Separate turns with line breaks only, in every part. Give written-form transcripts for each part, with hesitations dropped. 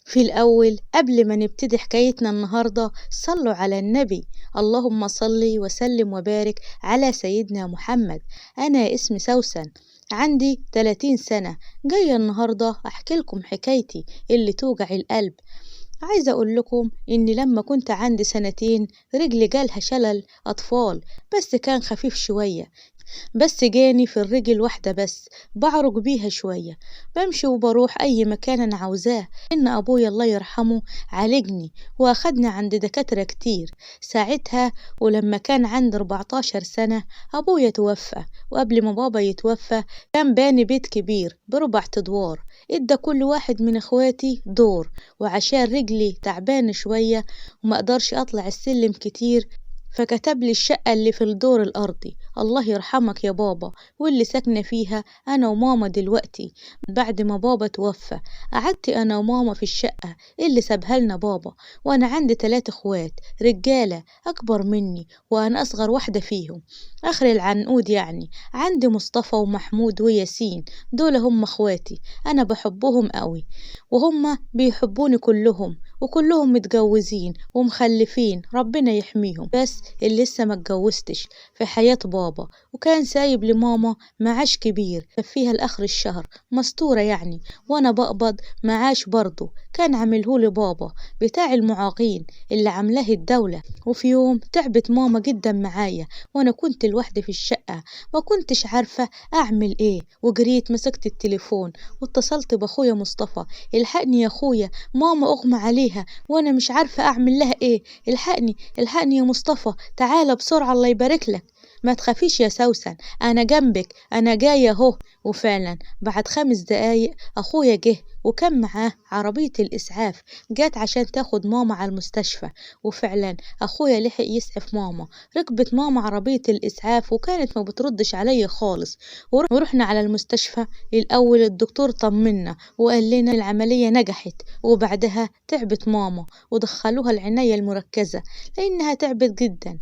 في الأول قبل ما نبتدي حكايتنا النهاردة صلوا على النبي. اللهم صل وسلم وبارك على سيدنا محمد. أنا اسمي سوسن، عندي 30 سنة، جاية النهاردة أحكي لكم حكايتي اللي توجع القلب. عايزة أقول لكم إني لما كنت عندي سنتين رجلي جالها شلل أطفال، بس كان خفيف شوية، بس جاني في الرجل واحدة بس بعرج بيها شوية، بمشي وبروح أي مكان أنا عاوزاه. إن أبويا الله يرحمه عالجني وأخدني عند دكاترة كتير ساعتها. ولما كان عندي 14 سنة أبويا توفى، وقبل ما بابا يتوفى كان باني بيت كبير ب4 أدوار، إدى كل واحد من إخواتي دور. وعشان رجلي تعبان شوية وما أقدرش أطلع السلم كتير، فكتب لي الشقة اللي في الدور الأرضي. الله يرحمك يا بابا، واللي ساكنة فيها أنا وماما دلوقتي. بعد ما بابا توفى قعدت أنا وماما في الشقة اللي سابها لنا بابا، وأنا عندي 3 إخوات رجالة أكبر مني، وأنا أصغر واحدة فيهم، آخر العنقود يعني. عندي مصطفى ومحمود وياسين، دول هم إخواتي، أنا بحبهم قوي وهم بيحبوني كلهم، وكلهم متجوزين ومخلفين ربنا يحميهم. بس اللي لسه ما اتجوزتش في حياة بابا، وكان سايب لماما معاش كبير فيها لآخر الشهر مستورة يعني، وانا بقبض معاش برضه كان عاملهولي بابا بتاع المعاقين اللي عاملاه الدولة. وفي يوم تعبت ماما جدا معايا وانا كنت لوحدي في الشقة، ما كنتش عارفة اعمل ايه، وجريت مسكت التليفون واتصلت باخويا مصطفى. الحقني يا اخويا، ماما اغمى عليها وانا مش عارفة اعمل لها ايه، الحقني الحقني يا مصطفى، تعالى بسرعة الله يبارك لك. ما تخافيش يا سوسن، انا جنبك، انا جاية اهو. وفعلا بعد 5 دقايق اخويا جه وكان معاه عربية الاسعاف، جات عشان تاخد ماما على المستشفى. وفعلا اخويا لحق يسعف ماما، ركبت ماما عربية الاسعاف وكانت ما بتردش عليا خالص. ورحنا على المستشفى. الاول الدكتور طمنا وقال لنا العملية نجحت، وبعدها تعبت ماما ودخلوها العناية المركزة لأنها تعبت جدا.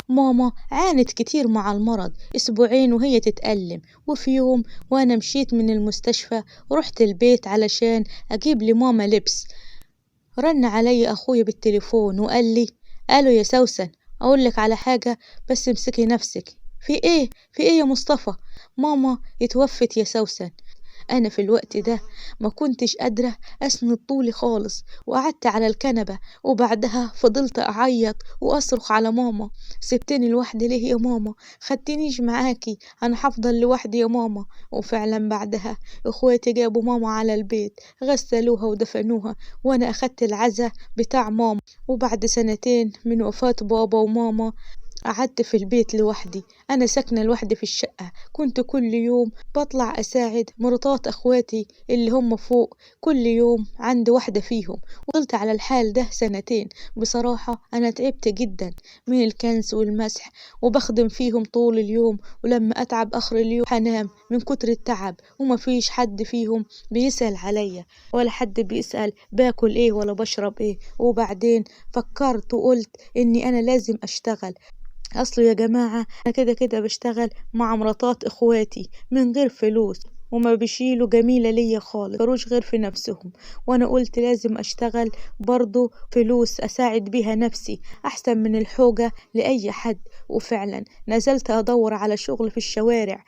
ماما عانت كتير مع المرض، أسبوعين وهي تتألم. وفي يوم وأنا مشيت من المستشفى ورحت البيت علشان أجيب لماما لبس، رن علي أخوي بالتليفون وقال لي: قالوا يا سوسن أقولك على حاجة بس امسكي نفسك. في إيه؟ في إيه يا مصطفى؟ ماما اتوفت يا سوسن. أنا في الوقت ده ما كنتش قادرة أسند طولي خالص، وقعدت على الكنبة، وبعدها فضلت أعيط وأصرخ على ماما: سبتني لوحدي ليه يا ماما؟ خدتنيش معاكي، أنا هفضل لوحدي يا ماما. وفعلا بعدها إخواتي جابوا ماما على البيت، غسلوها ودفنوها، وأنا أخدت العزا بتاع ماما. وبعد سنتين من وفاة بابا وماما قعدت في البيت لوحدي، أنا ساكنة لوحدي في الشقة. كنت كل يوم بطلع أساعد مراتات أخواتي اللي هم فوق، كل يوم عند واحدة فيهم. وفضلت على الحال ده سنتين. بصراحة أنا تعبت جدا من الكنس والمسح، وبخدم فيهم طول اليوم، ولما أتعب آخر اليوم هنام من كتر التعب، وما فيش حد فيهم بيسأل عليا، ولا حد بيسأل باكل إيه ولا بشرب إيه. وبعدين فكرت وقلت إني أنا لازم أشتغل. أصله يا جماعة أنا كده كده بشتغل مع مراتات إخواتي من غير فلوس، وما بيشيلوا جميلة ليا خالص، مفكروش غير في نفسهم. وأنا قلت لازم أشتغل برضو فلوس أساعد بيها نفسي أحسن من الحوجة لأي حد. وفعلا نزلت أدور على شغل في الشوارع،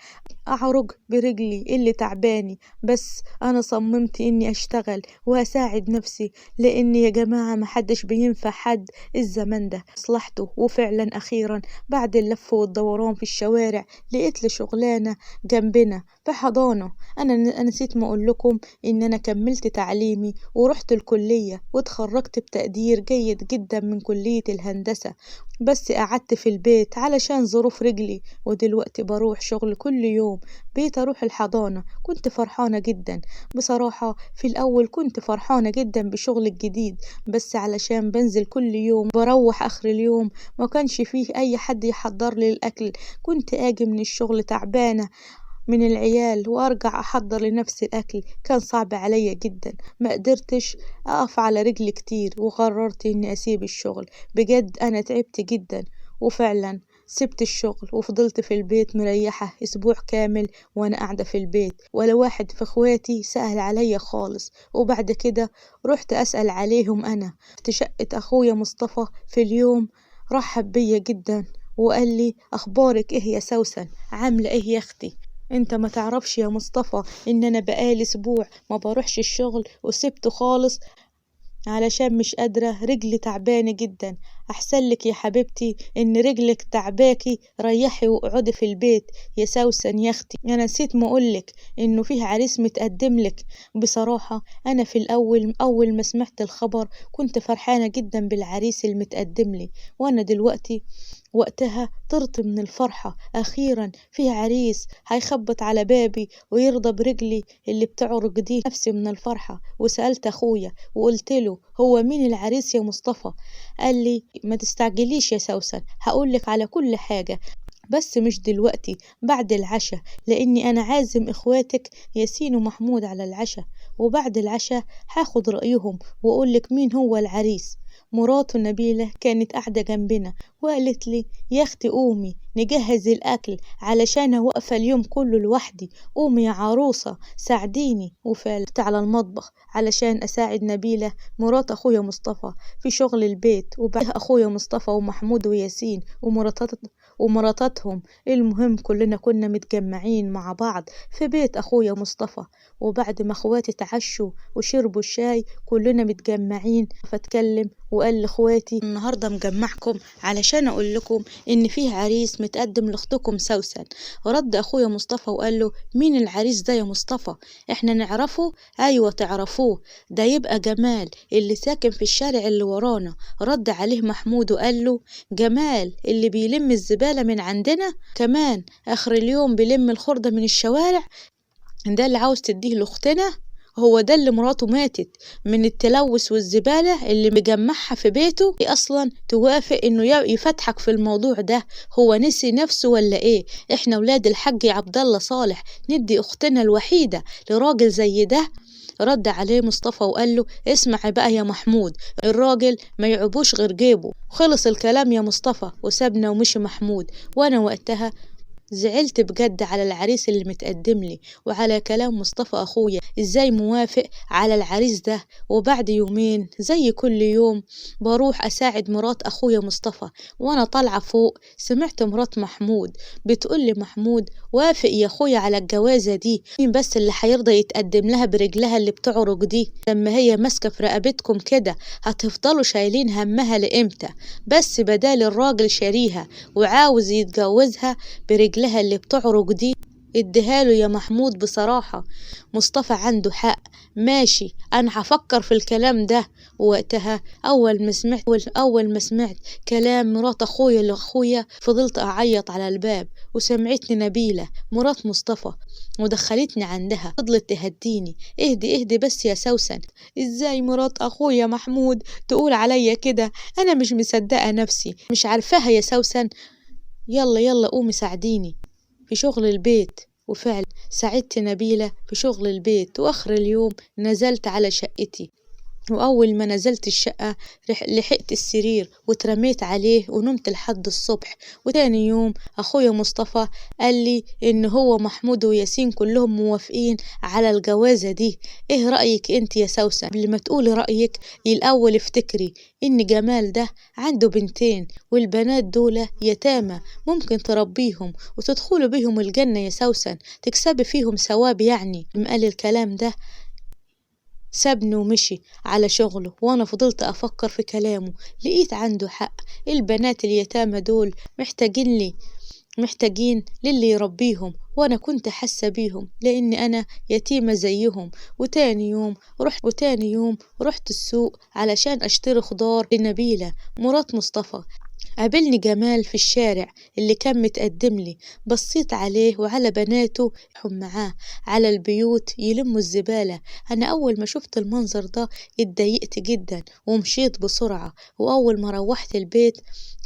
أعرج برجلي اللي تعباني، بس أنا صممت إني أشتغل وأساعد نفسي، لأن يا جماعة محدش بينفع حد الزمن ده مصلحته. وفعلا أخيرا بعد اللف والدوران في الشوارع لقيت لي شغلانة جنبنا في حضانة. أنا نسيت ما أقول لكم إن أنا كملت تعليمي ورحت الكلية واتخرجت بتقدير جيد جدا من كلية الهندسة، بس قعدت في البيت علشان ظروف رجلي، ودلوقتي بروح شغل كل يوم. بقيت أروح الحضانة، كنت فرحانة جدا بصراحة. في الأول كنت فرحانة جدا بشغل الجديد، بس علشان بنزل كل يوم بروح آخر اليوم ما كانش فيه أي حد يحضر لي الأكل. كنت آجي من الشغل تعبانة من العيال وأرجع أحضر لنفسي الأكل، كان صعب عليا جدا، ما قدرتش أقف على رجلي كتير، وقررت إني أسيب الشغل. بجد أنا تعبت جدا. وفعلا سبت الشغل وفضلت في البيت مريحة أسبوع كامل وأنا قاعدة في البيت، ولا واحد في إخواتي سأل عليا خالص. وبعد كده رحت أسأل عليهم أنا في شقة أخويا مصطفى. في اليوم رحب بيا جدا وقال لي أخبارك إيه يا سوسن، عاملة إيه يا أختي؟ انت ما تعرفش يا مصطفى ان انا بقالي اسبوع ما بروحش الشغل وسبته خالص علشان مش قادرة، رجلي تعبانة جدا. أحسن لك يا حبيبتي إن رجلك تعباكي، ريحي واقعدي في البيت يا سوسن يا أختي. أنا نسيت ما أقولك إنه فيه عريس متقدم لك. بصراحة أنا في الأول أول ما سمعت الخبر كنت فرحانة جدا بالعريس المتقدم لي، وأنا دلوقتي وقتها طرت من الفرحة. أخيرا في عريس هيخبط على بابي ويرضى برجلي اللي بتعرج دي. نفسي من الفرحة وسألت أخويا وقلت له هو مين العريس يا مصطفى؟ قال لي ما تستعجليش يا سوسن، هقولك على كل حاجة بس مش دلوقتي، بعد العشاء، لاني انا عازم اخواتك ياسين ومحمود على العشاء، وبعد العشاء هاخد رأيهم واقولك مين هو العريس. مراته نبيلة كانت قاعدة جنبنا وقالت لي يا اختي قومي نجهز الاكل علشان واقفة اليوم كله لوحدي، قومي يا عروسة ساعديني. وفعلت على المطبخ علشان اساعد نبيلة مرات اخويا مصطفى في شغل البيت، وبعدها اخويا مصطفى ومحمود وياسين ومراتاتهم. المهم كلنا كنا متجمعين مع بعض في بيت أخويا مصطفى. وبعد ما أخواتي تعشوا وشربوا الشاي كلنا متجمعين، فاتكلم وقال لأخواتي النهاردة مجمعكم علشان أقول لكم إن فيه عريس متقدم لأختكم سوسن. رد أخويا مصطفى وقال له مين العريس ده يا مصطفى؟ إحنا نعرفه؟ أيوة تعرفوه، ده يبقى جمال اللي ساكن في الشارع اللي ورانا. رد عليه محمود وقال له جمال اللي بيلم الزبالة من عندنا، كمان آخر اليوم بيلم الخردة من الشوارع، ده اللي عاوز تديه لأختنا؟ هو ده اللي مراته ماتت من التلوث والزبالة اللي مجمعها في بيته؟ إيه أصلا توافق إنه يفتحك في الموضوع ده؟ هو نسي نفسه ولا إيه؟ إحنا ولاد الحاج عبد الله صالح ندي أختنا الوحيدة لراجل زي ده؟ رد عليه مصطفى وقال له اسمع بقى يا محمود، الراجل ما يعبوش غير جيبه. خلص الكلام يا مصطفى وسابنا ومشي محمود. وانا وقتها زعلت بجد على العريس اللي متقدم لي وعلى كلام مصطفى أخويا إزاي موافق على العريس ده. وبعد يومين زي كل يوم بروح أساعد مرات أخويا مصطفى، وأنا طالعة فوق سمعت مرات محمود بتقول لي محمود وافق يا أخويا على الجوازة دي، مين بس اللي هيرضى يتقدم لها برجلها اللي بتعرج دي؟ لما هي ماسكة في رقبتكم كده هتفضلوا شايلين همها لإمتى؟ بس بدال الراجل شاريها وعاوز يتجوزها برجلها اللي بتعرج دي، اديهاله يا محمود. بصراحة مصطفى عنده حق، ماشي أنا هفكر في الكلام ده. ووقتها أول ما سمعت كلام مرات أخويا لأخويا فضلت أعيط على الباب، وسمعتني نبيلة مرات مصطفى ودخلتني عندها، فضلت تهديني اهدي بس يا سوسن، ازاي مرات أخويا محمود تقول عليا كده؟ أنا مش مصدقة نفسي، مش عارفاها يا سوسن. يلا قومي ساعديني في شغل البيت. وفعلا ساعدت نبيلة في شغل البيت، وآخر اليوم نزلت على شقتي، وأول ما نزلت الشقة لحقت السرير واترميت عليه ونمت لحد الصبح. وتاني يوم أخويا مصطفى قال لي إن هو محمود وياسين كلهم موافقين على الجوازة دي. إيه رأيك أنت يا سوسن؟ قبل ما تقولي رأيك الأول افتكري إن جمال ده عنده بنتين، والبنات دول يتامى، ممكن تربيهم وتدخلوا بيهم الجنة يا سوسن، تكسبي فيهم ثواب يعني. قال الكلام ده سابني ومشي على شغله، وانا فضلت افكر في كلامه، لقيت عنده حق. البنات اليتامى دول محتاجين للي يربيهم، وانا كنت حاسة بيهم لاني انا يتيمة زيهم. وتاني يوم رحت السوق علشان اشتري خضار لنبيلة مرات مصطفى. قابلني جمال في الشارع اللي كان متقدم لي، بصيت عليه وعلى بناته يحم معاه على البيوت يلموا الزبالة. أنا أول ما شفت المنظر ده اتضايقت جدا ومشيت بسرعة، وأول ما روحت البيت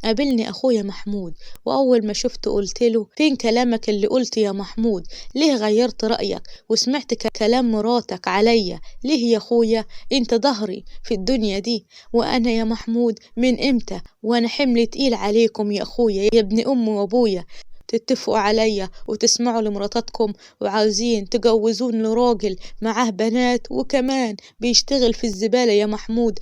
قابلني أخويا محمود، وأول ما شفته قلتله فين كلامك اللي قلته يا محمود؟ ليه غيرت رأيك وسمعت كلام مراتك عليا؟ ليه يا أخويا؟ أنت ظهري في الدنيا دي، وأنا يا محمود من إمتى وأنا حمل تقيل عليكم يا أخويا يا ابن أمي وأبويا تتفقوا عليا وتسمعوا لمراتاتكم وعاوزين تجوزون لراجل معاه بنات وكمان بيشتغل في الزبالة يا محمود.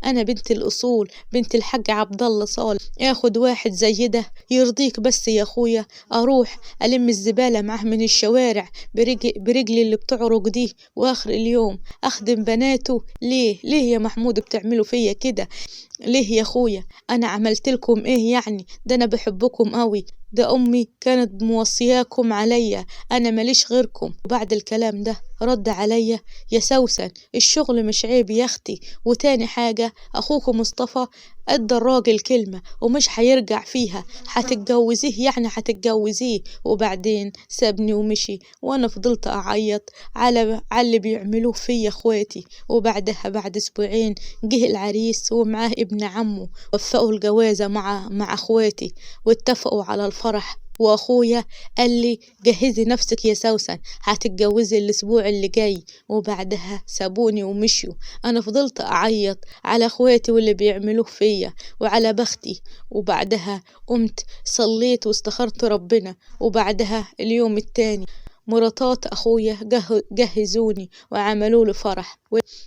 أنا بنت الأصول، بنت الحاج عبد الله صالح، آخد واحد زي ده يرضيك بس يا أخويا؟ أروح ألم الزبالة معاه من الشوارع برجلي اللي بتعرج دي، وآخر اليوم أخدم بناته؟ ليه يا محمود بتعملوا فيا كده؟ ليه يا أخويا؟ أنا عملت لكم إيه يعني؟ ده أنا بحبكم قوي، ده أمي كانت موصياكم عليا، أنا ماليش غيركم. وبعد الكلام ده رد عليا: يا سوسن الشغل مش عيب يا أختي، وتاني حاجة أخوكم مصطفى أدى الراجل كلمة ومش هيرجع فيها، هتتجوزيه يعني هتتجوزيه. وبعدين سابني ومشي، وأنا فضلت أعيط على اللي بيعملوه فيا إخواتي. وبعدها بعد أسبوعين جه العريس ومعاه ابن عمه، وفقوا الجوازة مع إخواتي واتفقوا على الفرح. واخويا قال لي جهزي نفسك يا سوسن هتتجوزي الاسبوع اللي جاي. وبعدها سابوني ومشيوا. انا فضلت اعيط على اخواتي واللي بيعملوه فيا وعلى بختي. وبعدها قمت صليت واستخرت ربنا. وبعدها اليوم التاني مراتات اخويا جهزوني وعملوا له فرح،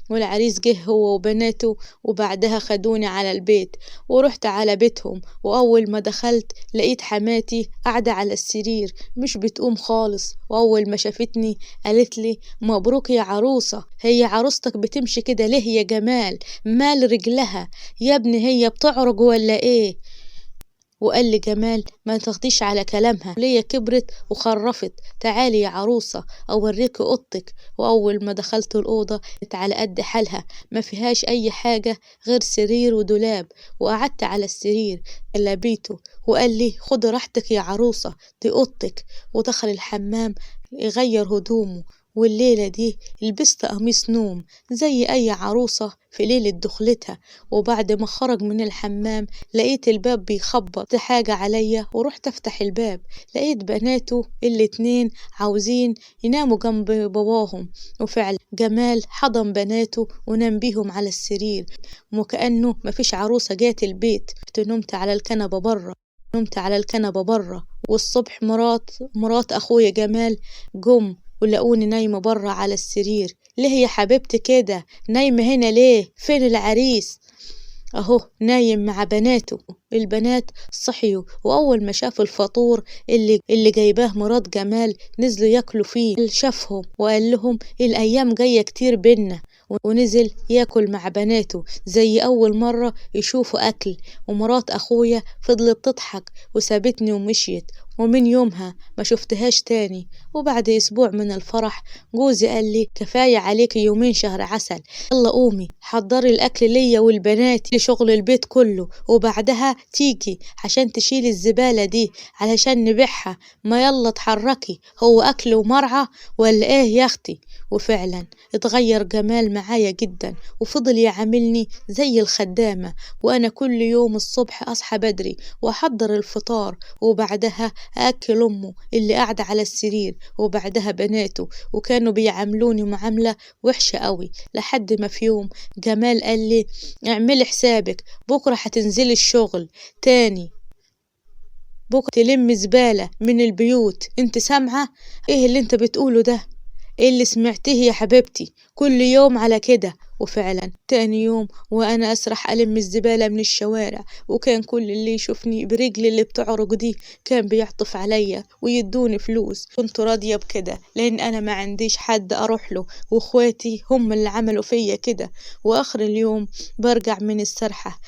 والعريس جه هو وبناته. وبعدها خدوني على البيت ورحت على بيتهم. واول ما دخلت لقيت حماتي قاعدة على السرير مش بتقوم خالص، واول ما شافتني قالت لي: مبروك يا عروسة، هي عروستك بتمشي كده ليه يا جمال؟ مال رجلها يا ابني، هي بتعرج ولا ايه؟ وقال لي جمال: ما تاخديش على كلامها، ليا كبرت وخرفت، تعالي يا عروسة اوريكي اوضتك. واول ما دخلت الاوضة كانت على قد حالها، ما فيهاش اي حاجة غير سرير ودولاب. وقعدت على السرير لبيته وقال لي: خد راحتك يا عروسة دي اوضتك. ودخل الحمام يغير هدومه. والليلة دي لبست قميص نوم زي أي عروسة في ليلة دخلتها. وبعد ما خرج من الحمام لقيت الباب بيخبط حاجة عليا، ورحت أفتح الباب لقيت بناته الاتنين عاوزين يناموا جنب باباهم. وفعلا جمال حضن بناته ونام بيهم على السرير وكأنه مفيش عروسة جات البيت. نمت على الكنبة برا. والصبح مرات أخويا جمال جم ولقوني نايمة برا على السرير. ليه يا حبيبتي كده نايمة هنا ليه؟ فين العريس؟ اهو نايم مع بناته. البنات صحيوا، واول ما شافوا الفطور اللي جايباه مرات جمال نزلوا ياكلوا فيه. شافهم وقال لهم: الايام جاية كتير بينا. ونزل ياكل مع بناته زي اول مرة يشوفوا اكل. ومرات اخويا فضلت تضحك وسابتني ومشيت، ومن يومها ما شفتهاش تاني. وبعد اسبوع من الفرح جوزي قال لي: كفاية عليكي يومين شهر عسل، يلا قومي حضري الاكل ليا والبنات لشغل البيت كله، وبعدها تيجي عشان تشيلي الزبالة دي علشان نبيعها. ما يلا اتحركي، هو اكل ومرعى ولا ايه يا اختي؟ وفعلا اتغير جمال معايا جدا وفضل يعاملني زي الخدامة. وانا كل يوم الصبح اصحى بدري واحضر الفطار، وبعدها اكل امه اللي قاعدة على السرير وبعدها بناته. وكانوا بيعاملوني معاملة وحشة قوي، لحد ما في يوم جمال قال لي: اعملي حسابك بكرة هتنزلي الشغل تاني، بكرة تلم زبالة من البيوت. انت سامعة ايه اللي انت بتقوله ده؟ ايه اللي سمعتيه يا حبيبتي؟ كل يوم على كده. وفعلا تاني يوم وانا اسرح الم الزبالة من الشوارع، وكان كل اللي يشوفني برجلي اللي بتعرج دي كان بيعطف عليا ويدوني فلوس. كنت راضية بكده لان انا ما عنديش حد اروح له، واخواتي هم اللي عملوا فيا كده. واخر اليوم برجع من السرحة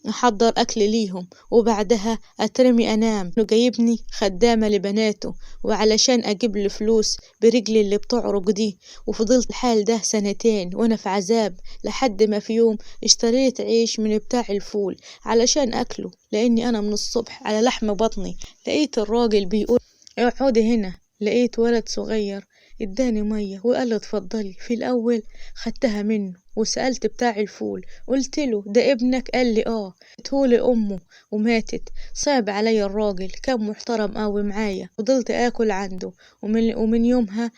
احضر اكل ليهم، وبعدها اترمي انام. جايبني خدامة لبناته وعلشان اجيب له فلوس برجلي اللي بتعرج دي. وفضلت الحال ده سنتين وانا في عذاب، لحد ما في يوم اشتريت عيش من بتاع الفول علشان اكله، لاني انا من الصبح على لحم بطني. لقيت الراجل بيقول: اقعدي هنا. لقيت ولد صغير اداني مية وقال لي اتفضلي. في الأول خدتها منه وسألت بتاع الفول، قلت له ده ابنك؟ قال لي اه. اديتهولي أمه وماتت. صعب عليا الراجل، كان محترم قوي معايا، فضلت آكل عنده. ومن يومها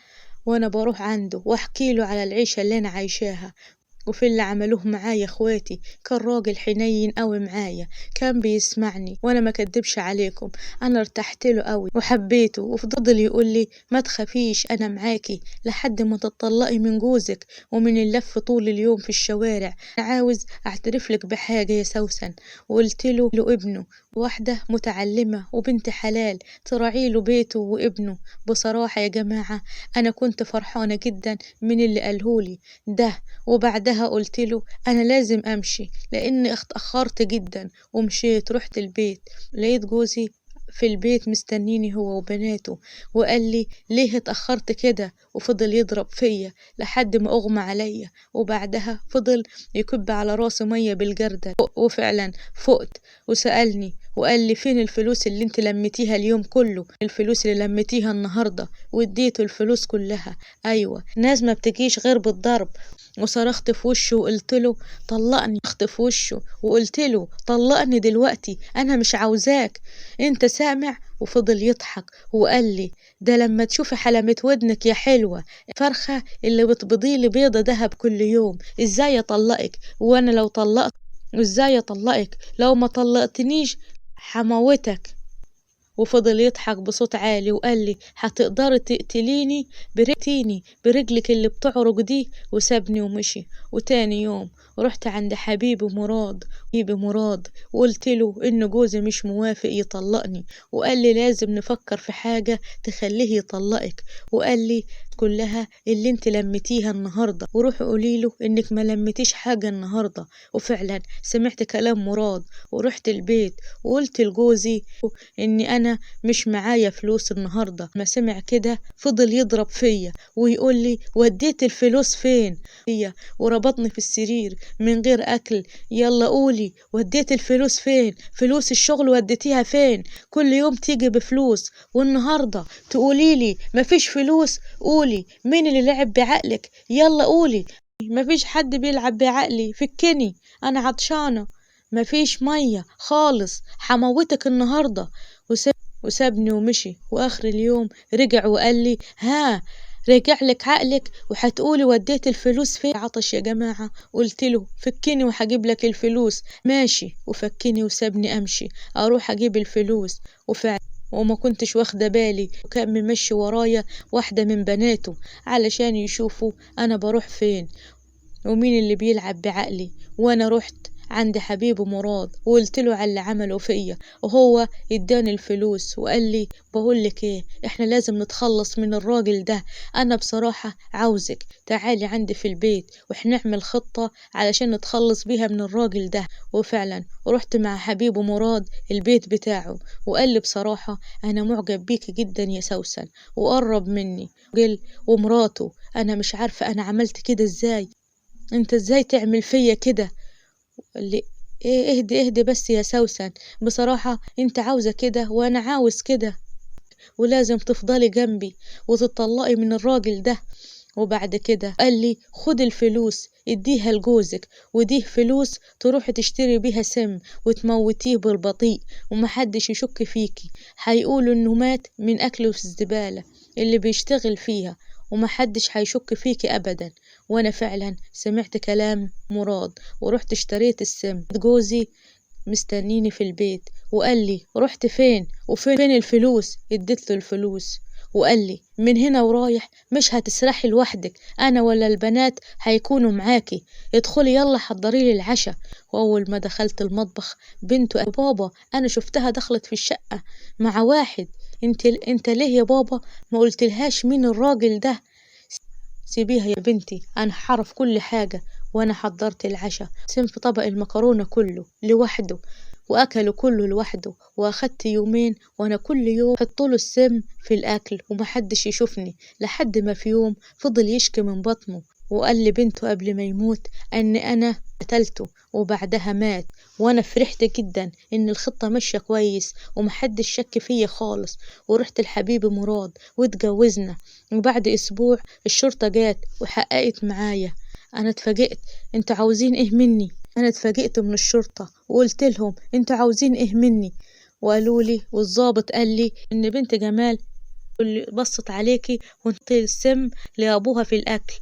وانا بروح عنده واحكي له على العيشة اللي انا عايشاها وفي اللي عملوه معايا اخواتي. كان راجل حنين قوي معايا، كان بيسمعني وانا ما كدبش عليكم، انا ارتحت له قوي وحبيته. وفضل يقول لي ما تخافيش انا معاكي لحد ما تطلقي من جوزك ومن اللف طول اليوم في الشوارع. انا عاوز اعترف لك بحاجة يا سوسن. وقلت له ابنه واحدة متعلمة وبنت حلال تراعي له بيته وابنه. بصراحة يا جماعة أنا كنت فرحانة جدا من اللي قالهولي ده. وبعدها قلت له أنا لازم أمشي لأني اتأخرت جدا. ومشيت رحت البيت، لقيت جوزي في البيت مستنيني هو وبناته، وقال لي ليه اتأخرت كده؟ وفضل يضرب فيا لحد ما أغمى عليا. وبعدها فضل يكب على راسي مية بالجردل. وفعلا فقت وسألني وقال لي فين الفلوس اللي انت لميتيها اليوم كله؟ الفلوس اللي لميتيها النهاردة؟ واديته الفلوس كلها. ايوه، ناس ما بتجيش غير بالضرب. وصرخت في وشه وقلت له طلقني. صرخت في وشه وقلت له طلقني دلوقتي، انا مش عاوزاك، انت سامع؟ وفضل يضحك وقال لي ده لما تشوفي حلمة ودنك يا حلوة، فرخة اللي بتبضيلي بيضة دهب كل يوم، ازاي اطلقك؟ وانا لو طلقت وازاي اطلقك؟ لو ما طلقتنيش حموتك. وفضل يضحك بصوت عالي وقال لي هتقدري تقتليني برجلك اللي بتعرج دي؟ وسابني ومشي. وتاني يوم رحت عند حبيبي مراد وقلت له ان جوزي مش موافق يطلقني، وقال لي لازم نفكر في حاجة تخليه يطلقك. وقال لي كلها اللي انت لمتيها النهاردة، وروحي قولي له انك ما لمتيش حاجة النهاردة. وفعلا سمعت كلام مراد ورحت البيت وقلت لجوزي اني انا مش معايا فلوس النهاردة. ما سمع كده فضل يضرب فيا ويقول لي وديت الفلوس فين؟ وربطني في السرير من غير اكل. يلا قولي وديت الفلوس فين؟ فلوس الشغل وديتيها فين؟ كل يوم تيجي بفلوس والنهاردة تقولي لي مفيش فلوس؟ قولي مين اللي لعب بعقلك؟ يلا قولي. مفيش حد بيلعب بعقلي، فكني انا عطشانة، مفيش مية خالص، حموتك النهاردة. وسابني ومشي. واخر اليوم رجع وقال لي ها رجع لك عقلك وحتقولي وديت الفلوس فين؟ عطش يا جماعة. قلت له فكني وحجيب لك الفلوس. ماشي. وفكني وسابني امشي اروح اجيب الفلوس. وفعلا وما كنتش واخدة بالي وكان ممشي ورايا واحدة من بناته علشان يشوفوا انا بروح فين ومين اللي بيلعب بعقلي. وانا رحت عند حبيبه مراد وقلت له على اللي عمله فيا، وهو اداني الفلوس وقال لي بقول لك ايه، احنا لازم نتخلص من الراجل ده. انا بصراحة عاوزك تعالي عندي في البيت وحنعمل خطة علشان نتخلص بيها من الراجل ده. وفعلا رحت مع حبيبه مراد البيت بتاعه وقال لي بصراحة انا معجب بيك جدا يا سوسن وقرب مني. قال ومراته انا مش عارفة انا عملت كده ازاي، انت ازاي تعمل فيا كده؟ اللي ايه اهدي بس يا سوسن، بصراحة انت عاوزة كده وانا عاوز كده، ولازم تفضلي جنبي وتطلقي من الراجل ده. وبعد كده قال لي خد الفلوس اديها لجوزك، وديه فلوس تروحي تشتري بيها سم وتموتيه بالبطيء ومحدش يشك فيكي، هيقولوا انه مات من اكله في الزبالة اللي بيشتغل فيها ومحدش هيشك فيكي ابدا. وانا فعلا سمعت كلام مراد ورحت اشتريت السم. جوزي مستنيني في البيت وقال لي رحت فين وفين الفلوس؟ اديت له الفلوس وقال لي من هنا ورايح مش هتسرحي لوحدك، انا ولا البنات هيكونوا معاكي، ادخلي يلا حضري لي العشاء. واول ما دخلت المطبخ بنته بابا انا شفتها دخلت في الشقة مع واحد. انت ليه يا بابا ما قلتلهاش مين الراجل ده؟ سيبيها يا بنتي انا حعرف كل حاجة. وانا حضرت العشاء، سمت طبق المكرونة كله لوحده واكله كله لوحده. واخدت يومين وانا كل يوم احطله السم في الاكل ومحدش يشوفني، لحد ما في يوم فضل يشكي من بطنه وقال لبنته قبل ما يموت ان انا قتلته وبعدها مات، وانا فرحت جدا ان الخطة ماشية كويس ومحدش شك فيا خالص، ورحت لحبيبي مراد واتجوزنا. وبعد اسبوع الشرطة جات وحققت معايا. انا اتفاجئت، انتوا عاوزين ايه مني؟ انا اتفاجئت من الشرطة وقلت لهم انتوا عاوزين ايه مني؟ وقالوا لي، والضابط قال لي ان بنت جمال اللي بصت عليكي وانت السم لأبوها في الأكل،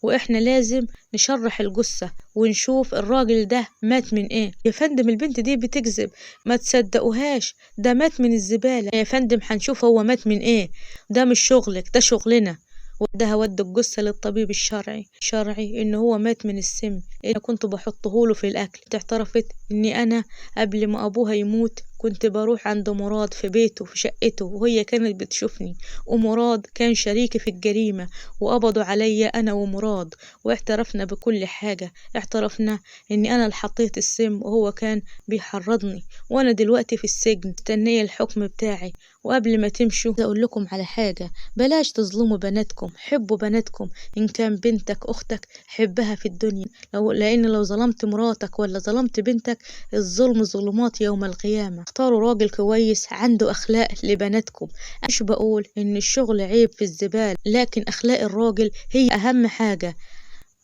وإحنا لازم نشرح الجثة ونشوف الراجل ده مات من إيه. يا فندم البنت دي بتكذب، ما تصدقوهاش، ده مات من الزبالة. يا فندم هنشوف هو مات من إيه، ده مش شغلك، ده شغلنا. وده ودى الجثة للطبيب الشرعي إن هو مات من السم اللي كنت بحطه له في الأكل. اعترفت إني أنا قبل ما أبوها يموت كنت بروح عند مراد في بيته في شقته وهي كانت بتشوفني، ومراد كان شريكي في الجريمة، وقبضوا عليا أنا ومراد واعترفنا بكل حاجة. اعترفنا إني أنا اللي حطيت السم وهو كان بيحرضني، وأنا دلوقتي في السجن مستنية الحكم بتاعي. وقبل ما تمشوا أقول لكم على حاجة، بلاش تظلموا بناتكم، حبوا بناتكم. إن كان بنتك أختك حبها في الدنيا، لأن لو ظلمت مراتك ولا ظلمت بنتك الظلم ظلمات يوم القيامة. اختاروا راجل كويس عنده أخلاق لبناتكم. مش بقول إن الشغل عيب في الزبالة، لكن أخلاق الراجل هي أهم حاجة.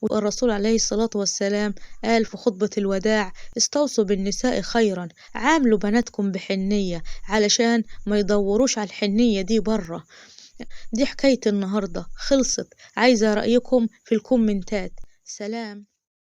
والرسول عليه الصلاة والسلام قال في خطبة الوداع استوصوا بالنساء خيرا، عاملوا بناتكم بحنية علشان ما يدوروش على الحنية دي برا. دي حكاية النهاردة خلصت، عايزة رأيكم في الكومنتات. سلام.